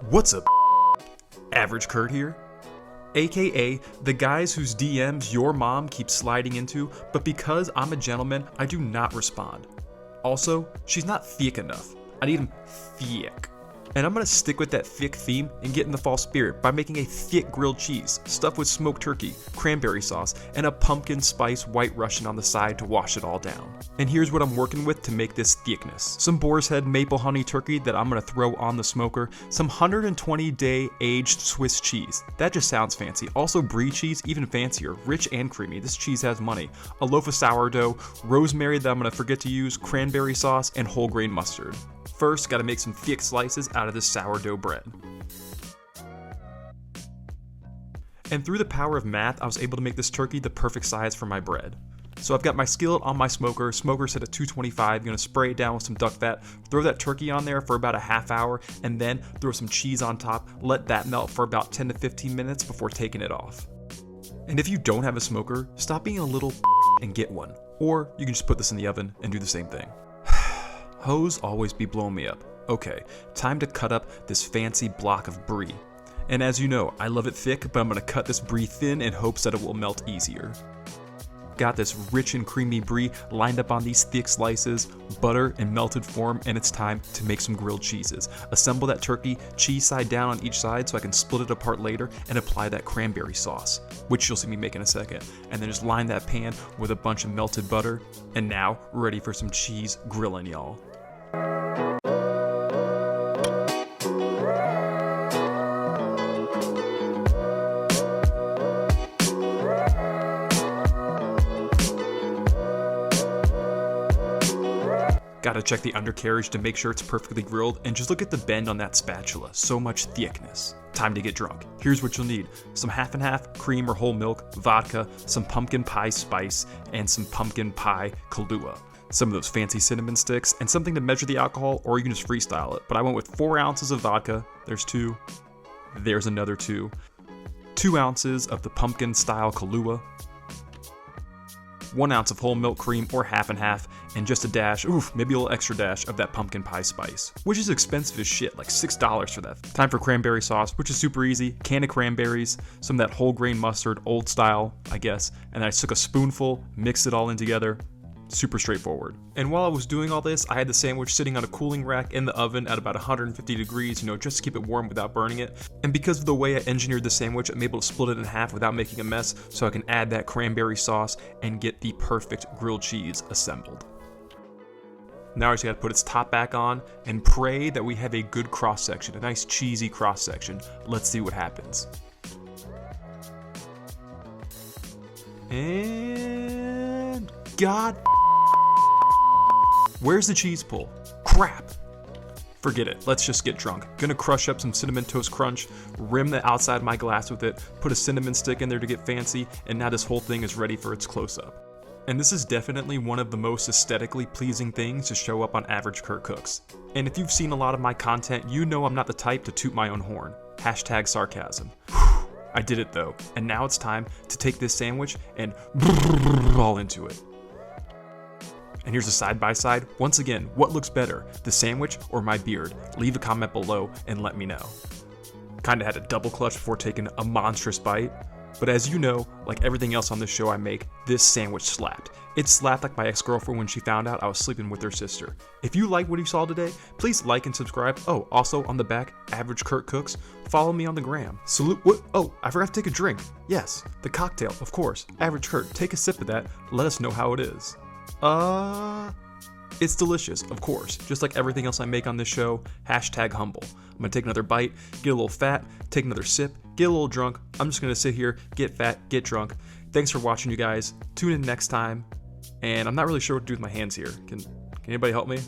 What's up, Average Kurt here? AKA the guys whose DMs your mom keeps sliding into, but because I'm a gentleman, I do not respond. Also, she's not thick enough. I need him thick. And I'm gonna stick with that thick theme and get in the fall spirit by making a thick grilled cheese stuffed with smoked turkey, cranberry sauce, and a pumpkin spice white Russian on the side to wash it all down. And here's what I'm working with to make this thickness. Some boar's head maple honey turkey that I'm gonna throw on the smoker, some 120-day aged Swiss cheese. That just sounds fancy. Also brie cheese, even fancier, rich and creamy. This cheese has money. A loaf of sourdough, rosemary that I'm gonna forget to use, cranberry sauce, and whole grain mustard. First, gotta make some thick slices out of this sourdough bread. And through the power of math, I was able to make this turkey the perfect size for my bread. So I've got my skillet on my smoker set at 225, gonna spray it down with some duck fat, throw that turkey on there for about a half hour, and then throw some cheese on top, let that melt for about 10 to 15 minutes before taking it off. And if you don't have a smoker, stop being a little and get one. Or you can just put this in the oven and do the same thing. Hoes always be blowing me up. Okay, time to cut up this fancy block of brie. And as you know, I love it thick, but I'm gonna cut this brie thin in hopes that it will melt easier. Got this rich and creamy brie lined up on these thick slices, butter in melted form, and it's time to make some grilled cheeses. Assemble that turkey, cheese side down on each side so I can split it apart later and apply that cranberry sauce, which you'll see me make in a second. And then just line that pan with a bunch of melted butter. And now, we're ready for some cheese grilling, y'all. Gotta check the undercarriage to make sure it's perfectly grilled, and just look at the bend on that spatula, so much thickness. Time to get drunk. Here's what you'll need: some half and half cream or whole milk, vodka, some pumpkin pie spice, and some pumpkin pie Kahlua. Some of those fancy cinnamon sticks, and something to measure the alcohol, or you can just freestyle it. But I went with 4 ounces of vodka, there's 2, there's another 2, 2 ounces of the pumpkin style Kahlua, 1 ounce of whole milk cream or half and half, and just a dash, maybe a little extra dash of that pumpkin pie spice, which is expensive as shit, like $6 for that. Time for cranberry sauce, which is super easy. Can of cranberries, some of that whole grain mustard, old style, I guess, and I took a spoonful, mixed it all in together. Super straightforward. And while I was doing all this, I had the sandwich sitting on a cooling rack in the oven at about 150 degrees, just to keep it warm without burning it. And because of the way I engineered the sandwich, I'm able to split it in half without making a mess, so I can add that cranberry sauce and get the perfect grilled cheese assembled. Now I just gotta put its top back on and pray that we have a good cross section, a nice cheesy cross section. Let's see what happens. And God, where's the cheese pull? Crap! Forget it, let's just get drunk. Gonna crush up some Cinnamon Toast Crunch, rim the outside of my glass with it, put a cinnamon stick in there to get fancy, and now this whole thing is ready for its close-up. And this is definitely one of the most aesthetically pleasing things to show up on Average Kurt Cooks. And if you've seen a lot of my content, you know I'm not the type to toot my own horn. Hashtag sarcasm. I did it though, and now it's time to take this sandwich and all into it. And here's a side-by-side. Once again, what looks better, the sandwich or my beard? Leave a comment below and let me know. Kinda had a double clutch before taking a monstrous bite. But as you know, like everything else on this show I make, this sandwich slapped. It slapped like my ex-girlfriend when she found out I was sleeping with her sister. If you like what you saw today, please like and subscribe. Oh, also on the back, Average Kurt Cooks. Follow me on the gram. Salute, what? Oh, I forgot to take a drink. Yes, the cocktail, of course. Average Kurt, take a sip of that. Let us know how it is. It's delicious, of course, just like everything else I make on this show. Hashtag humble. I'm gonna take another bite, get a little fat, take another sip, get a little drunk. I'm just gonna sit here, get fat, get drunk. Thanks for watching, you guys. Tune in next time. And I'm not really sure what to do with my hands here. Can anybody help me?